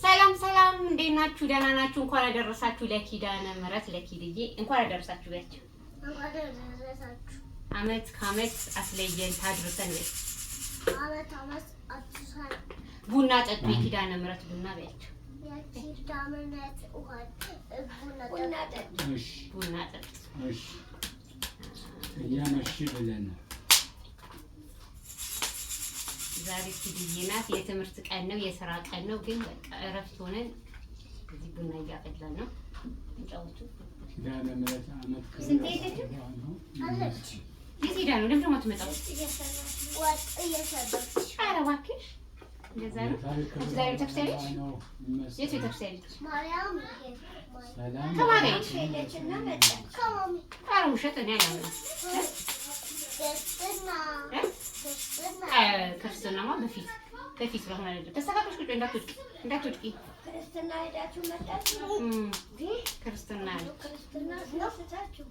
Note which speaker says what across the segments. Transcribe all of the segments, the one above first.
Speaker 1: ሰላም ሰላም፣ እንዴት ናችሁ? ደህና ናችሁ? እንኳን አደረሳችሁ ለኪዳነ ምሕረት ለኪድዬ እንኳን አደረሳችሁ በያቸው። አመት ከአመት አስለየን ታድርሰን በይ።
Speaker 2: አመት አትሳል
Speaker 1: ቡና ጠጡ፣ የኪዳነ ምሕረት ቡና በያቸው።
Speaker 2: የኪዳነ ምሕረት ቡና ጠጡ።
Speaker 3: እሺ
Speaker 1: ቡና ጠጡ።
Speaker 3: እሺ እያመሽ ብለን
Speaker 1: ዛሬ ኪድዬ ናት። የትምህርት ቀን ነው፣ የሥራ ቀን ነው። ግን በቃ እረፍት ሆነን እዚህ ቡና እያፈላን ነው። እንጫወቱ።
Speaker 3: ኪዳነ ምሕረት አመት
Speaker 1: ስንት ሄደች?
Speaker 2: አለች
Speaker 1: የት ሄዳ ነው? ለምን ደግሞ አትመጣም?
Speaker 2: ወጥ እየሰራች።
Speaker 1: ኧረ እባክሽ እንደዛ ነው። አንቺ ዛሬ ቤተክርስቲያን ሄድሽ? የት ቤተክርስቲያን ሄድሽ?
Speaker 2: ማርያም
Speaker 3: ሰላም
Speaker 1: ከማን ጋር ሄድሽ?
Speaker 2: ሄደችና መጣች። ከማሚ
Speaker 1: ኧረ ውሸት እኔ አላምንም። ክርስትናማ በፊት ስለሆነ አይደለም። ተስተካክለሽ ቁጭ እንዳትወድቂ።
Speaker 2: ክርስትና ሄዳችሁ መጣችሁ?
Speaker 1: ክርስትና ነው።
Speaker 2: ክርስትና ስለስታችሁ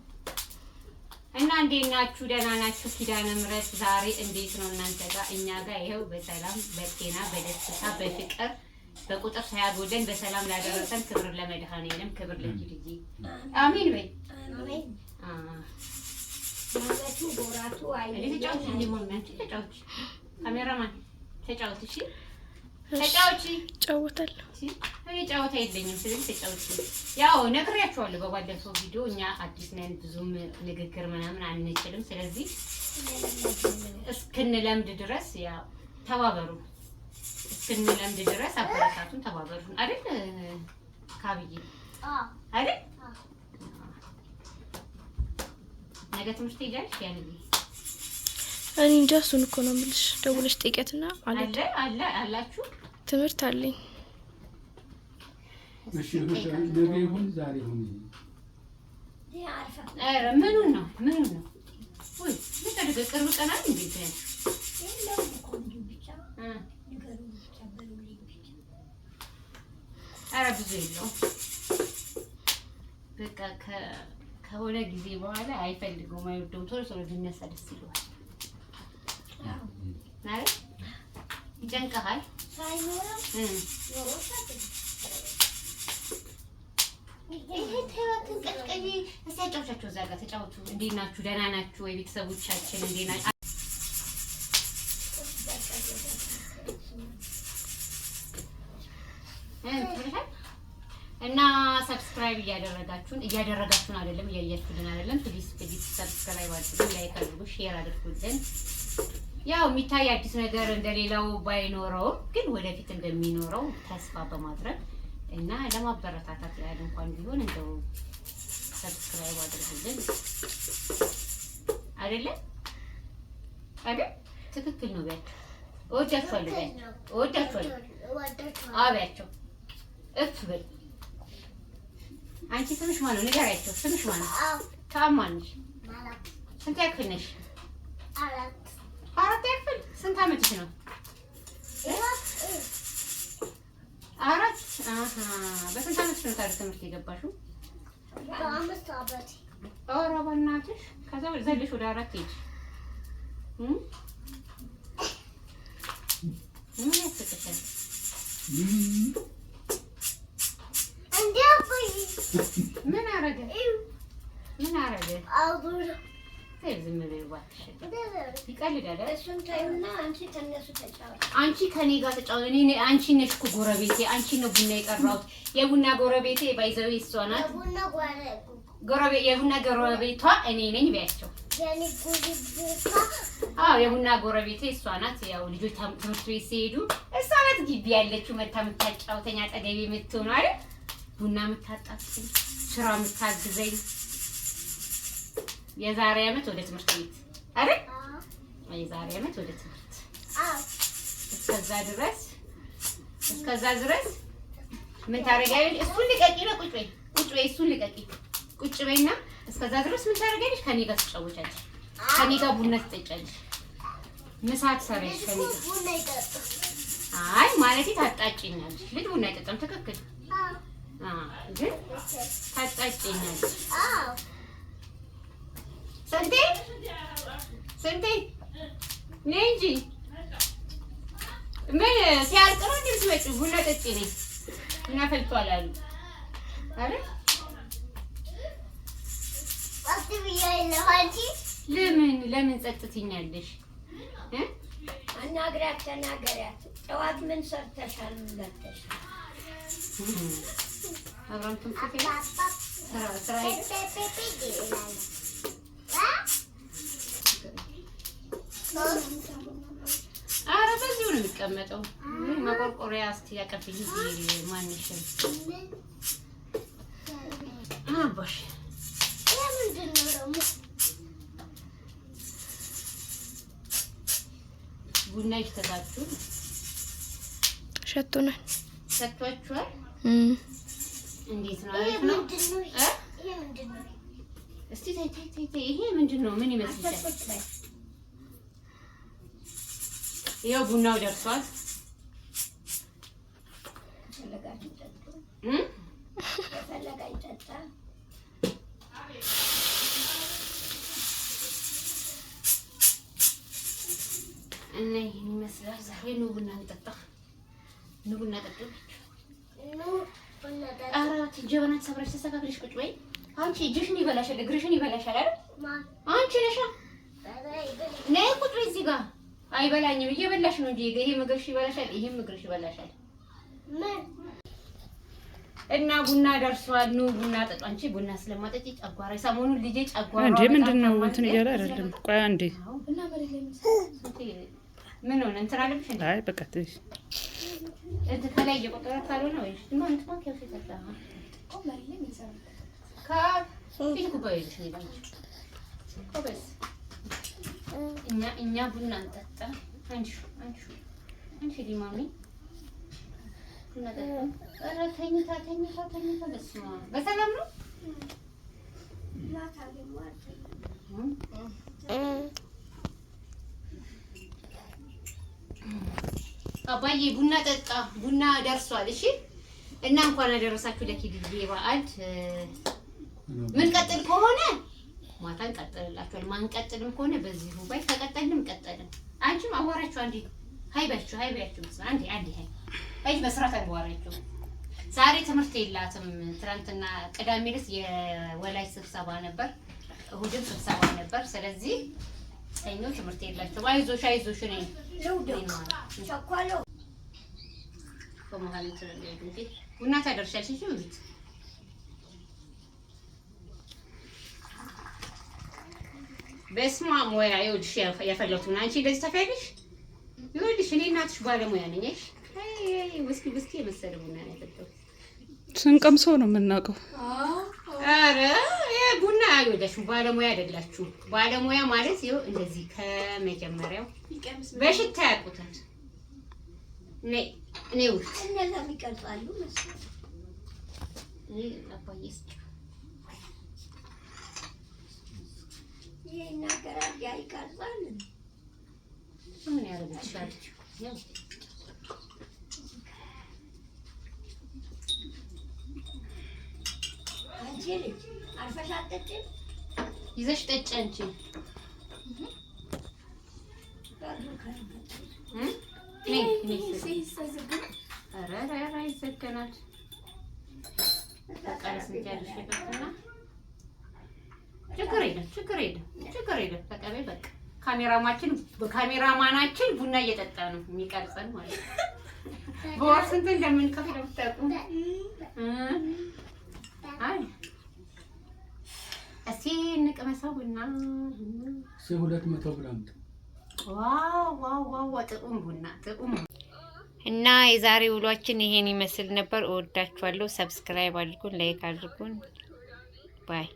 Speaker 1: እና እንዴት ናችሁ? ደህና ናችሁ? ኪዳነ ምሕረት ዛሬ እንዴት ነው እናንተ ጋር? እኛ ጋር ይኸው በሰላም በጤና በደስታ በፍቅር በቁጥር ሳያጎደን በሰላም ላደረሰን ክብር ለመድኃኔዓለም፣ ክብር ለኪድዬ አሜን በይ።
Speaker 2: አሜን።
Speaker 1: ተጫወች ካሜራማን ተጫወት። እሺ ተጫወች።
Speaker 4: እጫወታለሁ።
Speaker 1: እኔ ጨዋታ የለኝም። ስለዚህ ተጫወች። ያው ነግሬያቸዋለሁ በባለፈው ቪዲዮ እኛ አዲስ ነን፣ ብዙም ንግግር ምናምን አንችልም። ስለዚህ እስክንለምድ ድረስ ያው ተባበሩ። እስክንለምድ ድረስ አበረታቱን፣ ተባበሩን አይደል? ካብዬ አይደል? ነገ ትምህርት ሄጃለሽ? ያን
Speaker 4: እኔ እንጃ፣ እሱን እኮ ነው የምልሽ። ደውለሽ ጠይቂያትና
Speaker 1: አለ አላችሁ
Speaker 4: ትምህርት አለኝ።
Speaker 3: እሺ ነገ ይሁን ዛሬ ይሁን
Speaker 1: ኧረ ምኑን ነው ወይ ልትደግ ቅርብ ቀናል እንዴት ነው? ኧረ ብዙ የለውም። በቃ ከሆነ ጊዜ በኋላ አይፈልገውም፣ አይወደውም። ቶሎ ቶሎ ቢነሳ ደስ ይለዋል ማለት ይጨንቀሃል። ይሄ ተያትን ቀጥቀይ አጫውቻቸው እዛ ጋር ተጫወቱ። እንዴት ናችሁ? ደህና ናችሁ ወይ? ቤተሰቦቻችን እንዴት ናችሁ? እና ሰብስክራይብ እያደረጋችሁን አይደለም፣ እያያችሁልን አይደለም። ፕሊዝ ሰብስክራይብ አድርጉ፣ ላይክ አድርጉ፣ ሼር አድርጉልን። ያው የሚታይ አዲስ ነገር እንደሌላው ባይኖረውም ግን ወደፊት እንደሚኖረው ተስፋ በማድረግ እና ለማበረታታት ያህል እንኳን ቢሆን እንደው ሰብስክራይብ አድርጉልን። አይደለም ትክክል ነው። ቢያችሁ እወዳችኋለሁ፣ አብያቸው እፍ በል። አንቺ ስምሽ ማን ነው? ንገሪያቸው። ስምሽ ማን ነው? ታማን ነሽ? ስንት ያክል ነሽ? አራት ያክል። ስንት አመትሽ ነው? አራት። በስንት አመትሽ ነው ታዲያ ትምህርት የገባሽው?
Speaker 2: በአምስት አመት።
Speaker 1: ኧረ በእናትሽ ከዛ ዘለሽ ወደ አራት ሄድሽ። ምን ያስቅሻል? ምን አረገ? ዝም በይ እባክሽ። ይቀልዳል።
Speaker 2: እሱን ተይውና አንቺ ከእነሱ ተጫወቺ።
Speaker 1: አንቺ ከኔ ጋር ተጫወቺ። አንቺ ነሽ እኮ ጎረቤቴ። አንቺ ነው ቡና የቀራሁት። የቡና ጎረቤቴ ባይዘው እሷ ናት። የቡና ጎረቤቷ እኔ ነኝ በያቸው። የቡና ጎረቤቴ እሷ ናት። ያው ልጆች ትምህርት ቤት ሲሄዱ እሷ ናት ግቢ ያለችው መታ የምታጫውተኝ፣ አጠገቤ የምትሆን አይደል? ቡና የምታጣጥኝ፣ ስራ የምታግዘኝ። የዛሬ አመት ወደ ትምህርት ቤት አይደል? የዛሬ አመት ወደ ትምህርት። እስከዛ ድረስ ምን ታደርጊያለሽ? እሱን ልቀቂ ነው። ቁጭ በይ። እሱን ልቀቂ። ቁጭ በይና እስከዛ ድረስ ምን ታደርጊያለሽ? ከኔ ጋር ትጫወቻለሽ። ከኔ ጋር ቡና ትጠጫለሽ። ምሳ ትሰሪያለሽ ከኔ ጋር። አይ ማለቴ ታጣጭኛለሽ። ልጅ ቡና አይጠጣም። ትክክል። ግን ታጣጭኛለሽ። ስንቴ ነይ እንጂ ምን ሲያልቅ ነው እንዴ ጠጪ ቡና ጠጪ ነኝ እና ፈልቷል አሉ አይደል? ለምን ጸጥትኛለሽ?
Speaker 2: አናግሪያት ተናገሪያት። ጠዋት ምን ሰርተሻል? ምን በልተሻል?
Speaker 1: አብራን ትምጥቴ ስራ ኧረ በዚሁ ነው የሚቀመጠው። መቆርቆሪያ እስኪ ያቀብኝ ማንሽም አባሽ
Speaker 2: ምንድን ነው ደግሞ?
Speaker 1: ቡና ይሽተታችሁ
Speaker 4: ሸቶናል።
Speaker 1: ሰጥቷችኋል? እንዴት ነው?
Speaker 2: ይሄ
Speaker 1: አሪፍ ነው?
Speaker 2: ምንድን ነው?
Speaker 1: እስቲ ታይ ይሄ ምንድን ነው? ምን ይመስልሻል? ይኸው ቡናው ደርሷል።
Speaker 2: ፈለጋችሁ ጠጡ። ፈለጋችሁ ጠጣ።
Speaker 1: እና ይሄን ይመስላል ዛሬ። ኑ ቡና እንጠጣ። ኑ ቡና ጠጡ። ኧረ ጀበና ተሰብረሽ ተስተካክለሽ ቁጭ በይ። አንቺ እጅሽን ይበላሻል፣ እግርሽን ይበላሻል አይደል? አንቺ ነሻ። ነይ ቁጭ በይ እዚህ ጋር። አይበላኝም፣ እየበላሽ ነው እንጂ ይሄም እግርሽ ይበላሻል፣ ይሄም እግርሽ ይበላሻል። እና ቡና ደርሷል። ኑ ቡና ጠጡ። አንቺ ቡና ስለማጠጪ ጨጓራ ሰሞኑን ልጄ ጨጓራ
Speaker 5: እንዴ ምንድን ነው እንትን እያለ አይደለም። ቆይ አንዴ
Speaker 1: ምን ሆነ? እንትን አለብሽ እንዴ?
Speaker 5: አይ በቃ ትንሽ
Speaker 1: እንትን ከላይ እየቆጠረ ካልሆነ ወይ ነው እንትን ማክ ያው ተጣጣ ከፊት ኩባይልሽ ነው ኮበስ እኛ ቡና እንጠጣ። አንቺ ሊማሚ ቡና ጠጣ። ኧረ ተኝታ በስመ አብ በሰላም ነው። አባዬ ቡና ጠጣ። ቡና ደርሷል። እሺ እና እንኳን አደረሳችሁ ለኪድዬ በዓል። ምን ቀጥል ከሆነ ማታ እንቀጥልላችኋል። ማንቀጥልም ከሆነ በዚሁ ባይ ከቀጠልንም ቀጠልን። አንቺም አዋራችሁ አንዴ ሃይ ባችሁ አንዴ ሃይ በስራት አዋራችሁ። ዛሬ ትምህርት የላትም። ትናንትና ቅዳሜ ዕለት የወላጅ ስብሰባ ነበር፣ እሁድም ስብሰባ ነበር። ስለዚህ ሰኞ ትምህርት የላችሁም። አይዞሽ ነኝ
Speaker 2: ቸኮሎ
Speaker 1: በመሀል ቡና ታደርሻለሽ እንጂ ቤት በስመ አብ ሙያ ይኸውልሽ ያፈላሁትን አንቺ እንደዚህ ታፊያለሽ። ይኸውልሽ እኔ እናትሽ ባለሙያ ነኝ። እሺ ውስኪ የመሰለ ቡና ነው ያጠጣሁት።
Speaker 5: ስንቀምሰው ነው የምናውቀው።
Speaker 1: ኧረ ቡና አይወዳሽ ባለሙያ አይደላችሁ። ባለሙያ ማለት ይኸው እንደዚህ ከመጀመሪያው በሽታ ያውቁታል። እኔ ውስጥ
Speaker 2: እነዛ ይቀርጻሉ መሰለኝ።
Speaker 1: አባዬስ
Speaker 2: ይናገራል፣ ያ ይቀርጻል።
Speaker 1: ምን ያደርግልሻል?
Speaker 2: አንቺ ልጅ አርፈሽ አትጠጪም?
Speaker 1: ይዘሽ ጠጪ አንቺ። ኧረ ይዘገናል። ችግር የለም። ተቀበይ በቃ። ካሜራማናችን ቡና እየጠጣ ነው የሚቀርጸን ማለት ነው። በወር ስንት እንደምንከፍል የምታውቁ? አይ እስኪ እንቅመሰው ቡና
Speaker 3: 200 ግራም።
Speaker 1: ዋው ጥቁም ቡና እና የዛሬ ውሏችን ይሄን ይመስል ነበር። እወዳችኋለሁ። ሰብስክራይብ አድርጉን፣ ላይክ አድርጉን። ባይ